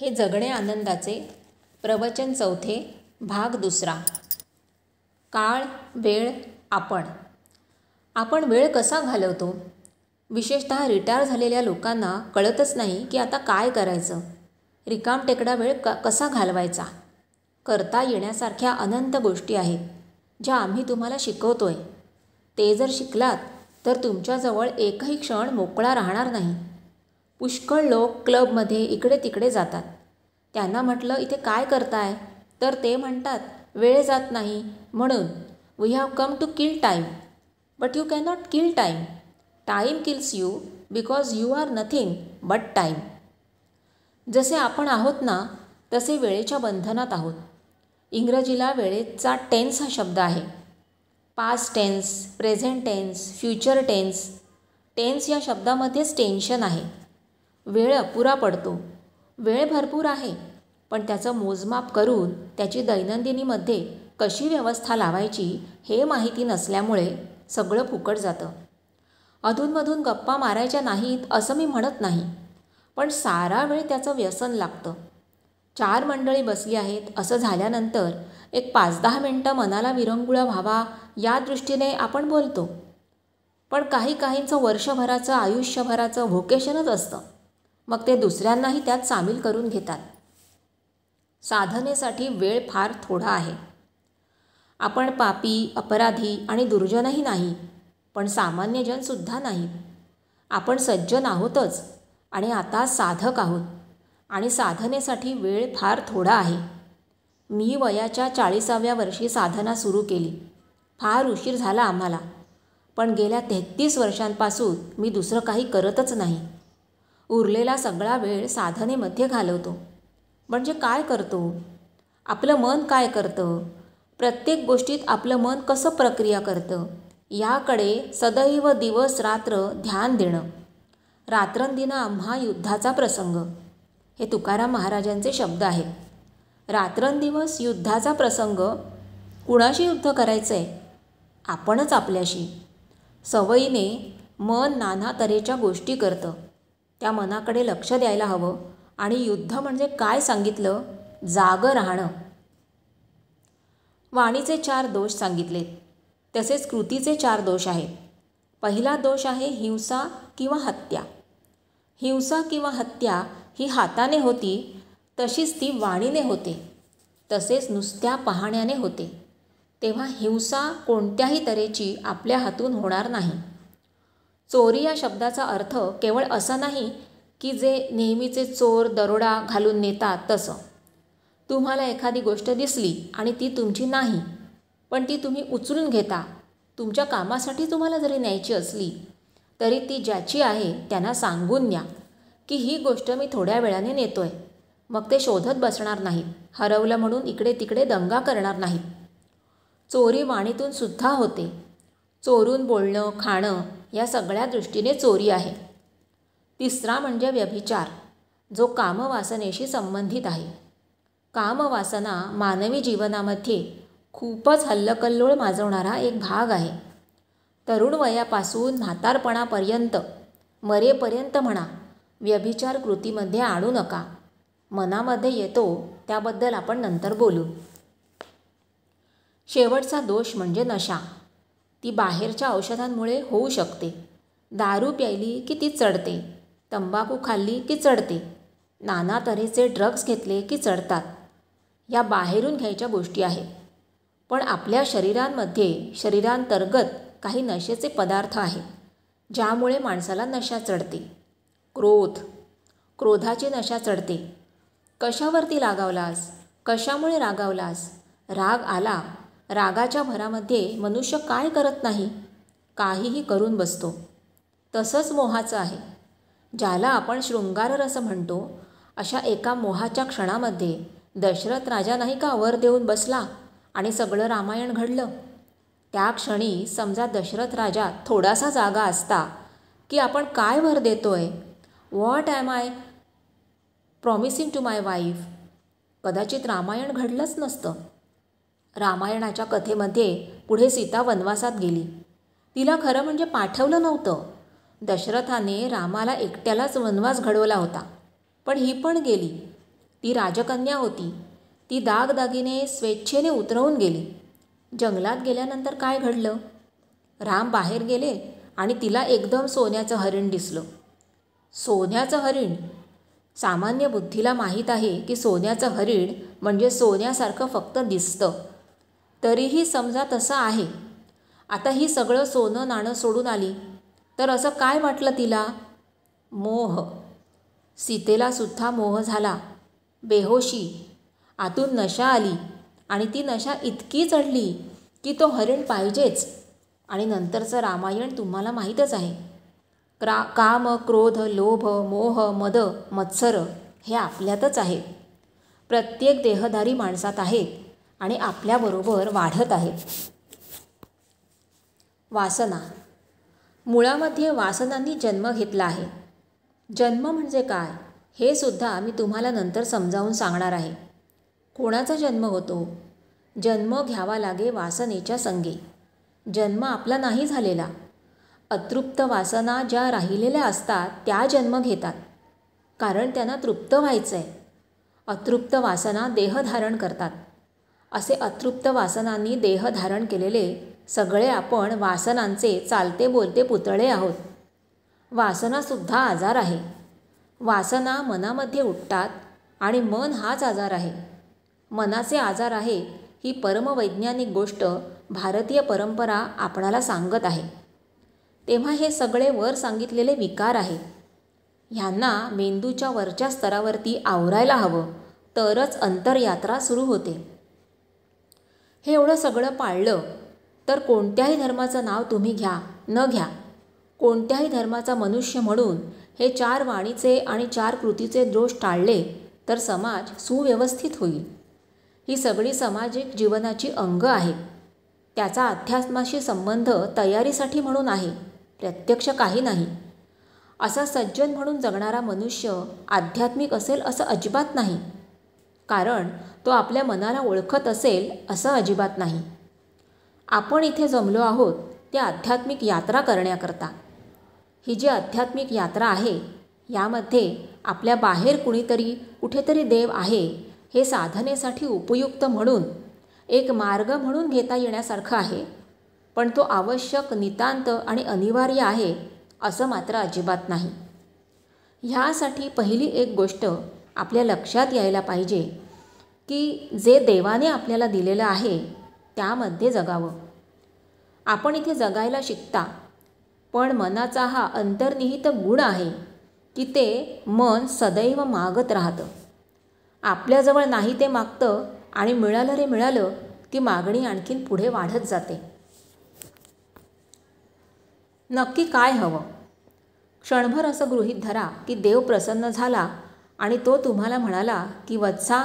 हे जगणे आनंदाचे प्रवचन चौथे भाग दुसरा. काळ, वेळ, आपण वेळ कसा घालवतो? विशेषतः रिटायर झालेल्या लोकांना कळतच नाही की आता काय करायचं. रिकामटेकडा वेळ कसा घालवायचा? करता येण्यासारख्या अनंत गोष्टी आहेत ज्या आम्ही तुम्हाला शिकवतोय. ते जर शिकलात तर तुमच्याजवळ एकही क्षण मोकळा राहणार नाही. पुष्कळ लोक क्लबमध्ये इकडे तिकडे जातात. त्यांना म्हटलं इथे काय करताय तर ते म्हणतात वेळ जात नाही म्हणून. We have come to kill time. But you cannot kill time. Time kills you because you are nothing but time. जसे आपण आहोत ना तसे वेळेच्या बंधनात आहोत. इंग्रजीला वेळेचा टेन्स हा शब्द आहे. Past tense, present tense, future tense. Tense या शब्दामध्येच टेन्शन आहे. वेळ अपुरा पडतो. वेळ भरपूर आहे पण त्याचं मोजमाप करून त्याची दैनंदिनीमध्ये कशी व्यवस्था लावायची हे माहिती नसल्यामुळे सगळं फुकट जातं. अधूनमधून गप्पा मारायच्या नाहीत असं मी म्हणत नाही, पण सारा वेळ त्याचं व्यसन लागतं. 4 मंडळी बसली आहेत असं झाल्यानंतर एक 5-10 मिनटं मनाला विरंगुळा व्हावा या दृष्टीने आपण बोलतो. पण काहींचं वर्षभराचं आयुष्यभराचं व्होकेशनच असतं. मग ते दुसऱ्यांनाही त्यात सामील करून घेतात. साधनेसाठी वेळ फार थोडा आहे. आपण पापी, अपराधी आणि दुर्जनही नाही, पण सामान्यजनसुद्धा नाही. आपण सज्जन आहोतच आणि आता साधक आहोत आणि साधनेसाठी वेळ फार थोडा आहे. मी वयाच्या 40व्या वर्षी साधना सुरू केली. फार उशीर झाला आम्हाला, पण गेल्या 33 वर्षांपासून मी दुसरं काही करतच नाही. उरलेला सगळा वेळ साधनेमध्ये घालवतो. म्हणजे काय करतो? आपलं मन काय करतं? प्रत्येक गोष्टीत आपलं मन कसं प्रक्रिया करतं याकडे सदैव दिवस रात्र ध्यान देणं. रात्रंदिन आम्हा युद्धाचा प्रसंग, हे तुकाराम महाराजांचे शब्द आहेत. रात्रंदिवस युद्धाचा प्रसंग. कुणाशी युद्ध करायचं आहे? आपणच आपल्याशी. सवयीने मन नाना तऱ्हेच्या गोष्टी करतं. त्या मनाकडे लक्ष द्यायला हवं. आणि युद्ध म्हणजे काय सांगितलं? जागं राहणं. वाणीचे 4 दोष सांगितलेत. तसेच कृतीचे 4 दोष आहेत. पहिला दोष आहे हिंसा किंवा हत्या. हिंसा किंवा हत्या ही हाताने होती तशीच ती वाणीने होते, तसेच नुसत्या पाहण्याने होते. तेव्हा हिंसा कोणत्याही तऱ्हेची आपल्या हातून होणार नाही. चोरी या शब्दाचा अर्थ केवळ असा नाही की जे नेहमीचे चोर दरोडा घालून नेतात तसं. तुम्हाला एखादी गोष्ट दिसली आणि ती तुमची नाही, पण ती तुम्ही उचलून घेता. तुमच्या कामासाठी तुम्हाला जरी न्यायची असली तरी ती ज्याची आहे त्यांना सांगून न्या की ही गोष्ट मी थोड्या वेळाने नेतोय. मग ते शोधत बसणार नाहीत. हरवलं म्हणून इकडे तिकडे दंगा करणार नाहीत. चोरी वाणीतून सुद्धा होते. चोरून बोलणं, खाणं या सगळ्या दृष्टीने चोरी आहे. तिसरा म्हणजे व्यभिचार, जो कामवासनेशी संबंधित आहे. कामवासना मानवी जीवनामध्ये खूपच हल्लकल्लोळ माजवणारा एक भाग आहे. तरुण वयापासून म्हातारपणापर्यंत, मरेपर्यंत म्हणा, व्यभिचार कृतीमध्ये आणू नका. मनामध्ये येतो त्याबद्दल आपण नंतर बोलू. शेवटचा दोष म्हणजे नशा. ती बाहेरच्या औषधांमुळे होऊ शकते. दारू प्यायली की ती चढते. तंबाखू खाल्ली की चढते. नाना तऱ्हेचे ड्रग्ज घेतले की चढतात. या बाहेरून घ्यायच्या गोष्टी आहेत. पण आपल्या शरीरांमध्ये शरीरांतर्गत काही नशेचे पदार्थ आहेत ज्यामुळे माणसाला नशा चढते. क्रोधाची नशा चढते. कशावरती रागावलास? कशामुळे रागावलास? राग आला. रागाच्या भरामध्ये मनुष्य काय करत नाही? काहीही करून बसतो. तसंच मोहाचं आहे. ज्याला आपण शृंगाररस म्हणतो, अशा एका मोहाच्या क्षणामध्ये दशरथ राजा नाही का वर देऊन बसला आणि सगळं रामायण घडलं. त्या क्षणी समजा दशरथ राजा थोडासा जागा असता की आपण काय वर देतोय, what am I promising to my wife, कदाचित रामायण घडलंच नसतं. रामायणाच्या कथेमध्ये पुढे सीता वनवासात गेली. तिला खरं म्हणजे पाठवलं नव्हतं. दशरथाने रामाला एकट्यालाच वनवास घडवला होता, पण ही पण गेली. ती राजकन्या होती. ती दागदागिने स्वेच्छेने उतरवून गेली. जंगलात गेल्यानंतर काय घडलं? राम बाहेर गेले आणि तिला एकदम सोन्याचं हरिण दिसलं. सोन्याचं हरिण! सामान्य बुद्धीला माहीत आहे की सोन्याचं हरिण म्हणजे सोन्यासारखं फक्त दिसतं. तरीही समजा तसं आहे. आता ही सगळं सोनं नाणं सोडून आली तर असं काय वाटलं तिला? मोह. सीतेला सुद्धा मोह झाला. बेहोशी. आतून नशा आली आणि ती नशा इतकी चढली की तो हरिण पाहिजेच. आणि नंतरचं रामायण तुम्हाला माहीतच आहे. काम, क्रोध, लोभ, मोह, मद, मत्सर हे आपल्यातच आहेत. प्रत्येक देहधारी माणसात आहेत आणि आपल्याबरोबर वाढत आहेत. वासना. मुळामध्ये वासनांनी जन्म घेतला आहे. जन्म म्हणजे काय हे सुद्धा मी तुम्हाला नंतर समजावून सांगणार आहे. कोणाचा जन्म होतो? जन्म घ्यावा लागे वासनेच्या संगे. जन्म आपला नाही झालेला. अतृप्त वासना ज्या राहिलेल्या असतात त्या जन्म घेतात, कारण त्यांना तृप्त व्हायचं आहे. अतृप्त वासना देह धारण करतात. असे अतृप्त वासनांनी देह धारण केलेले सगळे आपण वासनांचे चालते बोलते पुतळे आहोत. वासनासुद्धा आजार आहे. वासना मनामध्ये उठतात आणि मन हाच आजार आहे. मनाचे आजार आहे ही परमवैज्ञानिक गोष्ट भारतीय परंपरा आपणाला सांगत आहे. तेव्हा हे सगळे वर सांगितलेले विकार आहेत. ह्यांना मेंदूच्या वरच्या स्तरावरती आवरायला हवं, तरच अंतरयात्रा सुरू होते. हे एवढं सगळं पाळलं तर कोणत्याही धर्माचं नाव तुम्ही घ्या न घ्या, कोणत्याही धर्माचा मनुष्य म्हणून हे 4 वाणीचे आणि 4 कृतीचे दोष टाळले तर समाज सुव्यवस्थित होईल. ही सगळी सामाजिक जीवनाची अंग आहेत. त्याचा अध्यात्माशी संबंध तयारीसाठी म्हणून आहे, प्रत्यक्ष काही नाही. असा सज्जन म्हणून जगणारा मनुष्य आध्यात्मिक असेल असं अजिबात नाही, कारण तो आपल्या मनाला ओळखत असेल असं अजिबात नाही. आपण इथे जमलो आहोत ते आध्यात्मिक यात्रा करण्याकरता. ही जी आध्यात्मिक यात्रा आहे यामध्ये आपल्या बाहेर कुणीतरी कुठेतरी देव आहे हे साधनेसाठी उपयुक्त म्हणून एक मार्ग म्हणून घेता येण्यासारखं आहे, पण तो आवश्यक, नितांत आणि अनिवार्य आहे असं मात्र अजिबात नाही. ह्यासाठी पहिली एक गोष्ट आपल्या लक्षात यायला पाहिजे की जे देवाने आपल्याला दिलेलं आहे त्यामध्ये जगावं. आपण इथे जगायला शिकता, पण मनाचा हा अंतर्निहित गुण आहे की ते मन सदैव मागत राहतं. आपल्याजवळ नाही ते मागतं आणि मिळालं रे मिळालं ती मागणी आणखीन पुढे वाढत जाते. नक्की काय हवं? क्षणभर असं गृहीत धरा की देव प्रसन्न झाला आणि तो तुम्हाला म्हणाला की वत्सा,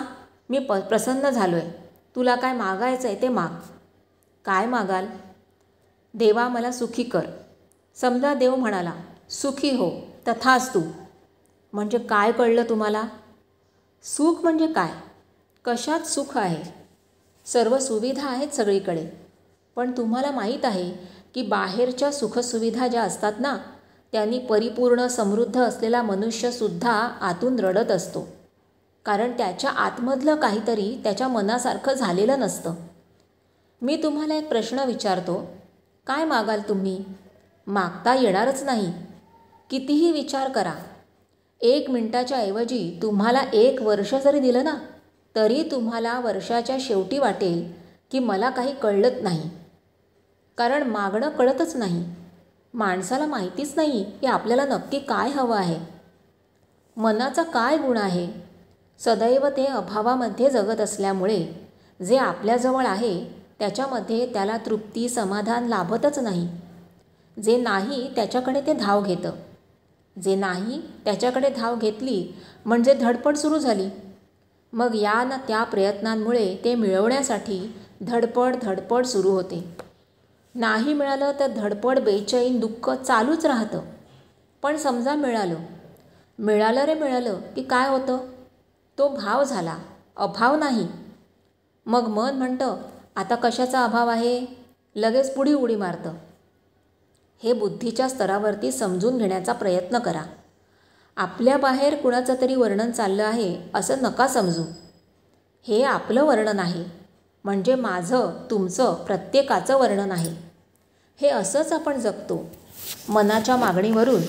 मी प्रसन्न झालो आहे, तुला काय मागायचं आहे ते माग. काय मागाल? देवा मला सुखी कर. समजा देव म्हणाला सुखी हो तथास्तु. म्हणजे काय कळलं तुम्हाला? सुख म्हणजे काय? कशात सुख आहे? सर्व सुविधा आहेत सगळीकडे, पण तुम्हाला माहीत आहे की बाहेरच्या सुखसुविधा ज्या असतात ना, त्यांनी परिपूर्ण समृद्ध असलेला मनुष्यसुद्धा आतून रडत असतो, कारण त्याच्या आतमधलं काहीतरी त्याच्या मनासारखं झालेलं नसतं. मी तुम्हाला एक प्रश्न विचारतो, काय मागाल तुम्ही? मागता येणारच नाही. कितीही विचार करा. 1 मिनिटाच्या ऐवजी तुम्हाला 1 वर्ष जरी दिलं ना, तरी तुम्हाला वर्षाच्या शेवटी वाटेल की मला काही कळलंच नाही, कारण मागणं कळतच नाही. माणसाला माहितीच नाही की आपल्याला नक्की काय हवं आहे. मनाचा काय गुण आहे? सदैव ते अभावामध्ये जगत असल्यामुळे जे आपल्याजवळ आहे त्याच्यामध्ये त्याला तृप्ती, समाधान लाभतच नाही. जे नाही त्याच्याकडे ते धाव घेतं. जे नाही त्याच्याकडे धाव घेतली म्हणजे धडपड सुरू झाली. मग या ना त्या प्रयत्नांमुळे ते मिळवण्यासाठी धडपड सुरू होते. नाही मिळालं तर धडपड, बेचैन, दुःख चालूच राहतं. पण समजा मिळालं रे मिळालं की काय होतं? तो भाव झाला, अभाव नाही. मग मन म्हणतं आता कशाचा अभाव आहे, लगेच पुढे उडी मारतं. हे बुद्धीच्या स्तरावरती समजून घेण्याचा प्रयत्न करा. आपल्या बाहेर कुणाचं तरी वर्णन चाललं आहे असं नका समजू. हे आपलं वर्णन आहे, म्हणजे माझं, तुमचं, प्रत्येकाचं वर्णन आहे. हे असंच आपण जगतो. मनाच्या मागणीवरून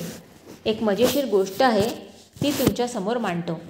एक मजेशीर गोष्ट आहे, ती तुमच्यासमोर मांडतो.